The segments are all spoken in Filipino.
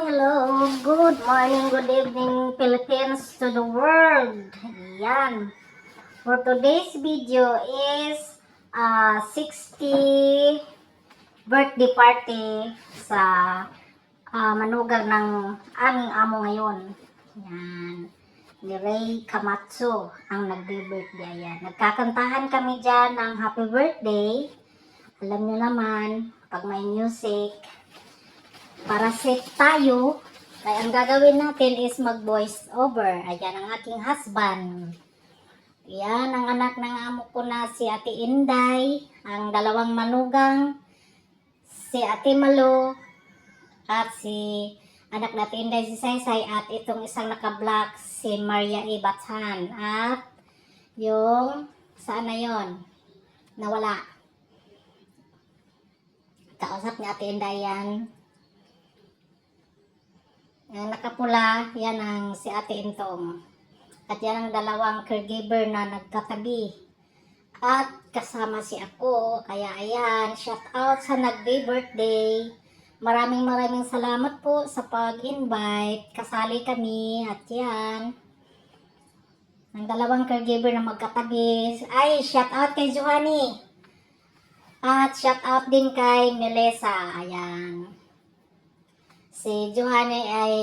Hello. Good morning, good evening, Philippines to the world. Yan. For today's video is 60 birthday party sa manugang ng aming amo ngayon. Yan. Ni Ray Kamatsu ang nagbe-birthday. Ayan. Nagkakantahan kami dyan ng happy birthday. Alam nyo naman, pag may music, para safe tayo, kaya ang gagawin natin is mag-voice over. Ayan ang aking husband. Ayan ang anak ng amo ko na si Ate Inday, ang dalawang manugang, si Ate Malo, at si anak na Ate Inday si Saysay, at itong isang naka-black si Maria Ibathan. At yung, saan na yon? Nawala. Kausap ni Ate Inday yan. Ang nakapula, yan ang si Ate Intong. At yan ang dalawang caregiver na nagkatabi. At kasama si ako. Kaya ayan, shout out sa nag-birthday. Maraming salamat po sa pag-invite. Kasali kami. At yan, ang dalawang caregiver na magkatabi. Ay, shout out kay Johanny. At shout out din kay Melissa. Ayan. Si Johanny ay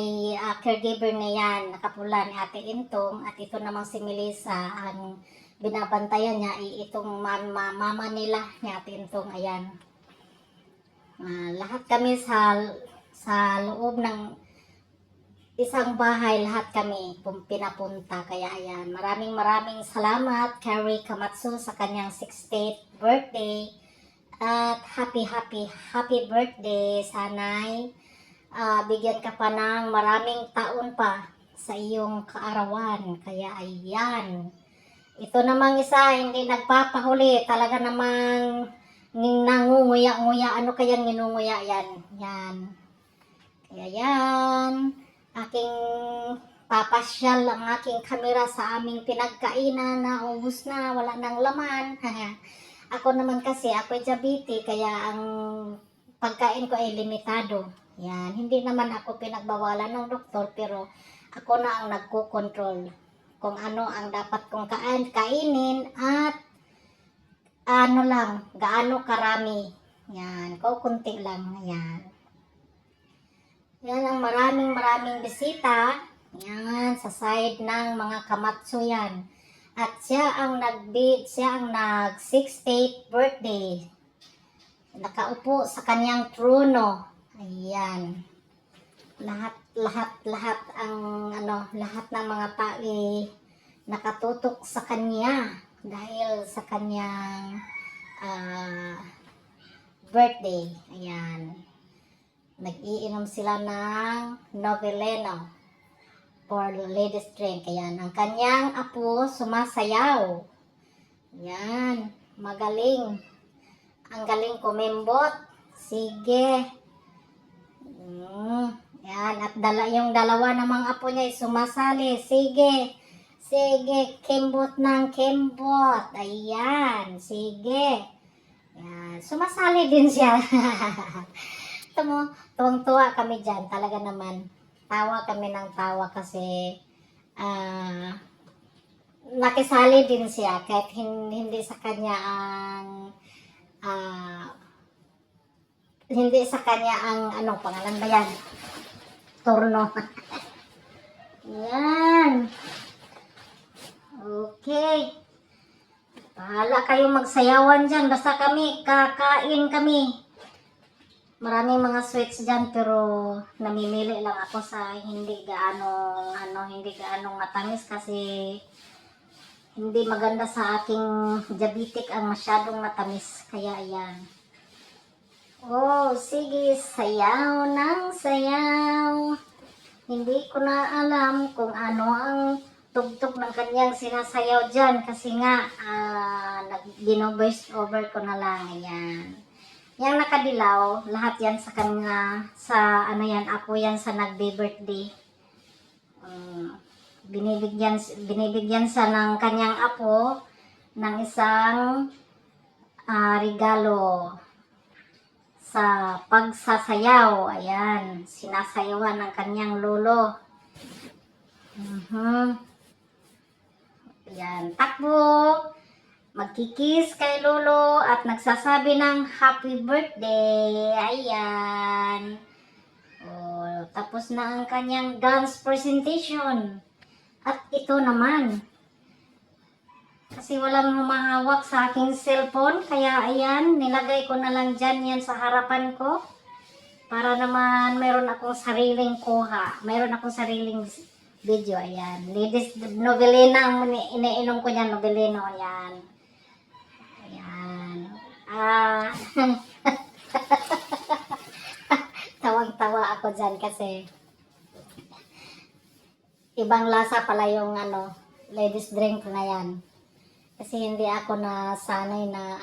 caregiver na yan, nakapula ni Ate Intong, at ito namang si Melissa, ang binabantayan niya ay itong mama nila ni Ate Intong. Ayan. Lahat kami sa loob ng isang bahay, lahat kami pinapunta. Kaya ayan, maraming salamat kay Ray Kamatsu sa kanyang 60th birthday. At happy birthday, sana'y bigyan ka pa ng maraming taon pa sa iyong kaarawan. Kaya ayan. Ito namang isa, hindi nagpapahuli. Talaga namang nangunguya-nguya. Ano kayang ninunguya yan? Yan. Kaya yan. Aking papasyal ang aking kamera sa aming pinagkainan na ubus na. Wala nang laman. Ako naman kasi, ako'y diabetes. Kaya ang pagkain ko ay limitado. Yan, hindi naman ako pinagbawalan ng doktor, pero ako na ang nagko-control kung ano ang dapat kong kainin at ano lang, gaano karami. Yan, kukunti lang. Yan. Yan ang maraming bisita. Yan, sa side ng mga Kamatsu yan. At siya ang nag-60th birthday. Nakaupo sa kanyang trono. Ayan. Lahat ang lahat ng mga tao nakatutok sa kanya dahil sa kanyang birthday. Ayan. Nag-iinom sila ng Noveleno for ladies drink. Ayan. Ang kanyang apo sumasayaw. Ayan. Magaling. Ang galing kumembot. Sige. Yan, at yung dalawa namang apo niya ay sumasali. Sige, kembot ng kembot. Ayan, sige. Yan, sumasali din siya. Ito mo, tuwang-tuwa kami dyan. Talaga naman, tawa kami ng tawa kasi nakisali din siya kahit hindi sa kanya ang ano, pangalan ba yan? Turno. Yan. Okay. Bahala kayong magsayawan dyan. Basta kami, kakain kami. Maraming mga sweets dyan, pero namimili lang ako sa hindi gaanong matamis kasi hindi maganda sa aking diabetic ang masyadong matamis. Kaya ayan. Oh, sige, sayaw ng sayaw. Hindi ko na alam kung ano ang tugtog ng kanyang sinasayaw dyan kasi nga, bino-voice over ko na lang. Ayan. Yang nakadilaw, lahat yan sa kanya, apo yan sa nagbe-birthday. Binibigyan sa ng kanyang apo ng isang regalo sa pagsasayaw. Ayan, sinasayawan ng kanyang lolo. Ayan, takbo, magkikis kay lolo at nagsasabi ng happy birthday. Ayan. Oh, tapos na ang kanyang dance presentation. At ito naman, kasi walang humahawak sa aking cellphone, kaya ayan, nilagay ko na lang dyan yan sa harapan ko. Para naman meron akong sariling kuha. Meron akong sariling video. Ayan. Ladies Novelina ang iniinom ko niyan. Novelino. Ayan. Ayan. Tawang-tawa ako dyan kasi ibang lasa pala yung ladies drink na yan. Kasi hindi ako nasanay na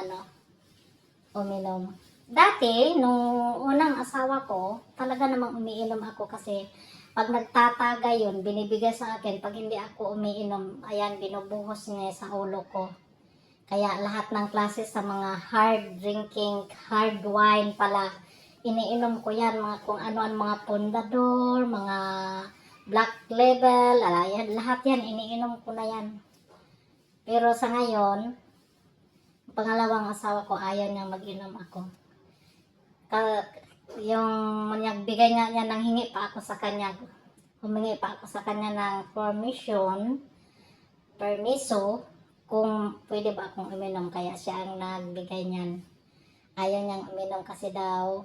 uminom. Dati, nung unang asawa ko, talaga namang umiinom ako kasi pag nagtataga yun, binibigay sa akin. Pag hindi ako umiinom, ayan, binubuhos niya sa ulo ko. Kaya lahat ng klase sa mga hard drinking, hard wine pala, iniinom ko yan. Mga kung ano ang mga pondador, mga black label, ayan, lahat yan, iniinom ko na yan. Pero sa ngayon, pangalawang asawa ko, ayaw niyang mag-inom ako. Yung nagbigay nga niya ng hingi pa ako sa kanya. Humingi pa ako sa kanya ng permiso, kung pwede ba akong uminom. Kaya siya ang nagbigay niyan. Ayaw niyang uminom kasi daw,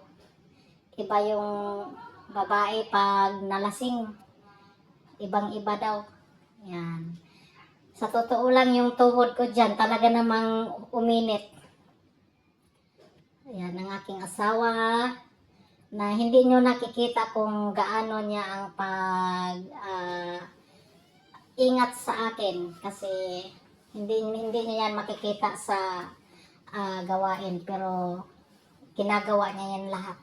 iba yung babae pag nalasing. Ibang-iba daw. Yan. Sa totoo lang yung tuhod ko dyan, talaga namang uminit. Ayan, ang aking asawa, na hindi nyo nakikita kung gaano niya ang ingat sa akin. Kasi hindi niya yan makikita sa gawain. Pero ginagawa niya yan lahat.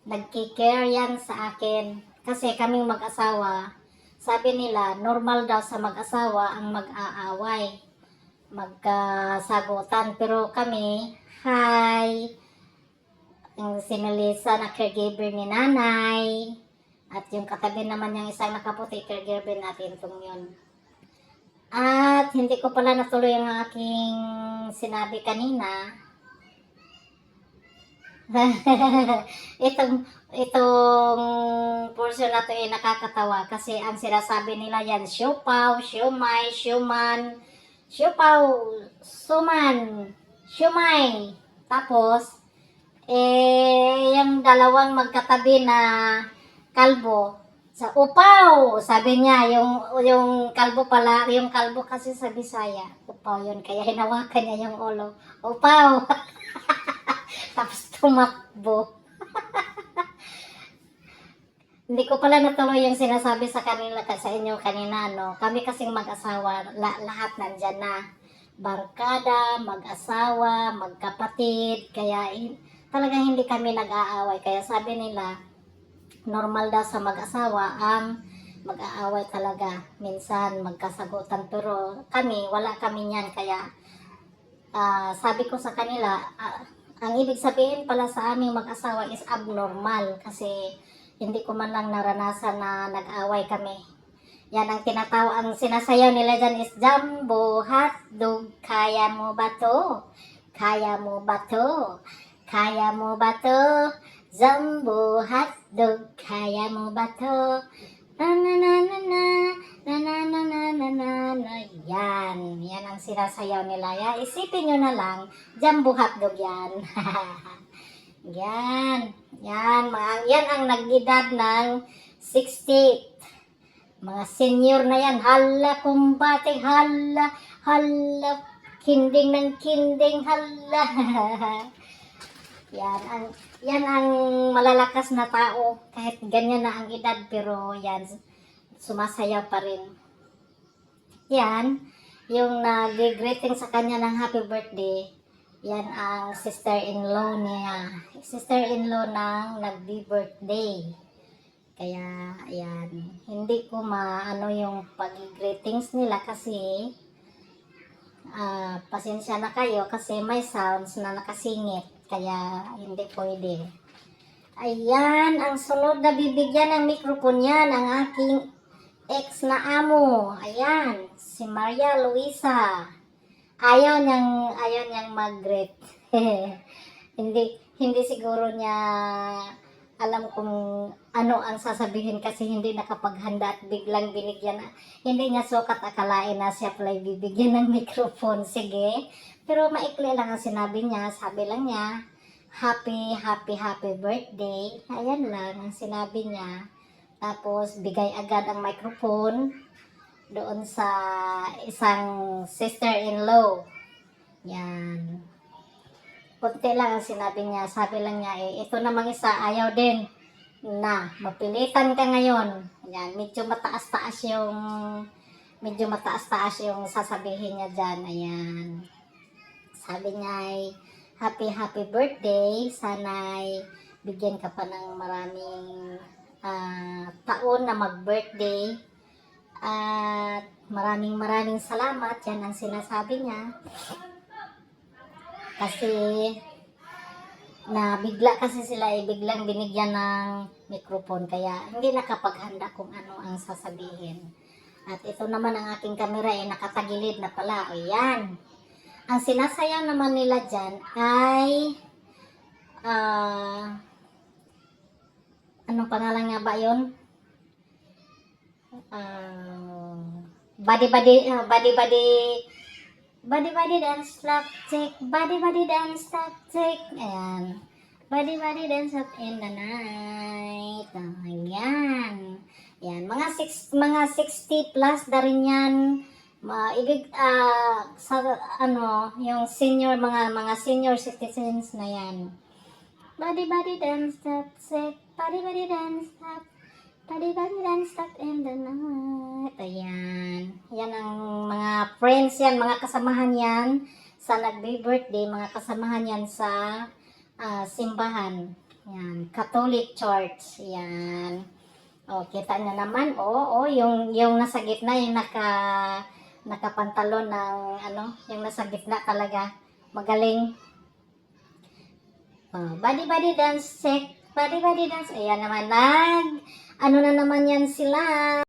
Nagkikare yan sa akin. Kasi kaming mag-asawa, sabi nila, normal daw sa mag-asawa ang mag-aaway, magkasagutan. Pero kami, hi, si Melissa na caregiver ni nanay, at yung katabi naman yung isang nakaputi, caregiver natin itong yun. At hindi ko pala natuloy ang aking sinabi kanina. itong portion na to ay nakakatawa kasi ang sinasabi nila yan, siopaw, siomay, sioman, siopaw, suman, siomay. Tapos yung dalawang magkatabi na kalbo sa upaw, sabi niya, yung kalbo pala, yung kalbo kasi sa Bisaya, upaw yun, kaya hinawakan niya yung ulo, upaw. Tapos tumakbo. Hindi ko pala natuloy yung sinasabi sa inyo kanina, Kami kasing mag-asawa, lahat nandyan na. Barkada, mag-asawa, magkapatid, kaya talagang hindi kami nag-aaway. Kaya sabi nila, normal daw sa mag-asawa ang mag-aaway talaga. Minsan magkasagutan, pero kami, wala kami niyan. Kaya sabi ko sa kanila, ang ibig sabihin pala sa aming mag-asawa is abnormal kasi hindi ko man lang naranasan na nag-away kami. Yan ang ang sinasayaw nila dyan is Jumbo Hotdog, kaya mo ba to? Kaya mo ba to? Kaya mo ba to? Jumbo Hotdog, kaya mo ba to? Na na na na na na na na na na na na. Yan ang sinasayaw nila. Yan, isipin nyo na lang, Jumbo Hotdog yan. yan ang nag-edad ng 60. Mga senior na yan, hala kumbate, hala, kinding ng kinding, hala. Yan ang malalakas na tao, kahit ganyan na ang edad, pero yan, sumasayaw pa rin. Yan, yung nag-greeting sa kanya ng happy birthday, yan ang sister-in-law niya. Sister-in-law ng nag-birthday. Kaya, yan, hindi ko maano yung pag-greetings nila kasi pasensya na kayo kasi may sounds na nakasingit. kaya hindi pwede. Ayan, ang sunod na bibigyan ng mikrofon yan, ang aking ex na amo. Ayan, si Maria Luisa. Ayaw niyang mag-greet. Hindi siguro niya alam kung ano ang sasabihin kasi hindi nakapaghanda at biglang binigyan na. Hindi niya sukat akalain na siya pala bibigyan ng mikrofon. Sige. Pero maikli lang ang sinabi niya. Sabi lang niya, happy birthday. Ayan lang ang sinabi niya. Tapos bigay agad ang microphone doon sa isang sister-in-law. Yan. Kunti lang ang sinabi niya. Sabi lang niya, ito namang isa, ayaw din na mapilitan ka ngayon. Yan, medyo mataas-taas yung sasabihin niya dyan. Ayan. Sabi niya ay, happy birthday. Sana'y bigyan ka pa ng maraming taon na mag-birthday. At maraming salamat. Yan ang sinasabi niya. Kasi bigla kasi sila biglang binigyan ng mikrofon kaya hindi nakapaghanda kung ano ang sasabihin. At ito naman ang aking kamera nakatagilid na pala. Ayan. Ang sinasayaw naman nila dyan ay anong pangalan nga ba yun? Body dance, slap check. Body dance, slap check. Ayan. Body dance up in the night. Ayan. Ayan. Mga 60 plus na rin yan. Yung senior, mga senior citizens na yan. Body dance, slap check. Body dance, slap. Body dance up in the night. Ayan. Yan ang mga friends yan, mga kasamahan yan sa nagbe-birthday, mga kasamahan yan sa simbahan. Yan, Catholic Church. Yan. O, kita nyo naman, yung nasa gitna, yung nakapantalon ng yung nasa gitna talaga. Magaling. Body dance check. Body dance. Ayan naman, ano na naman yan sila.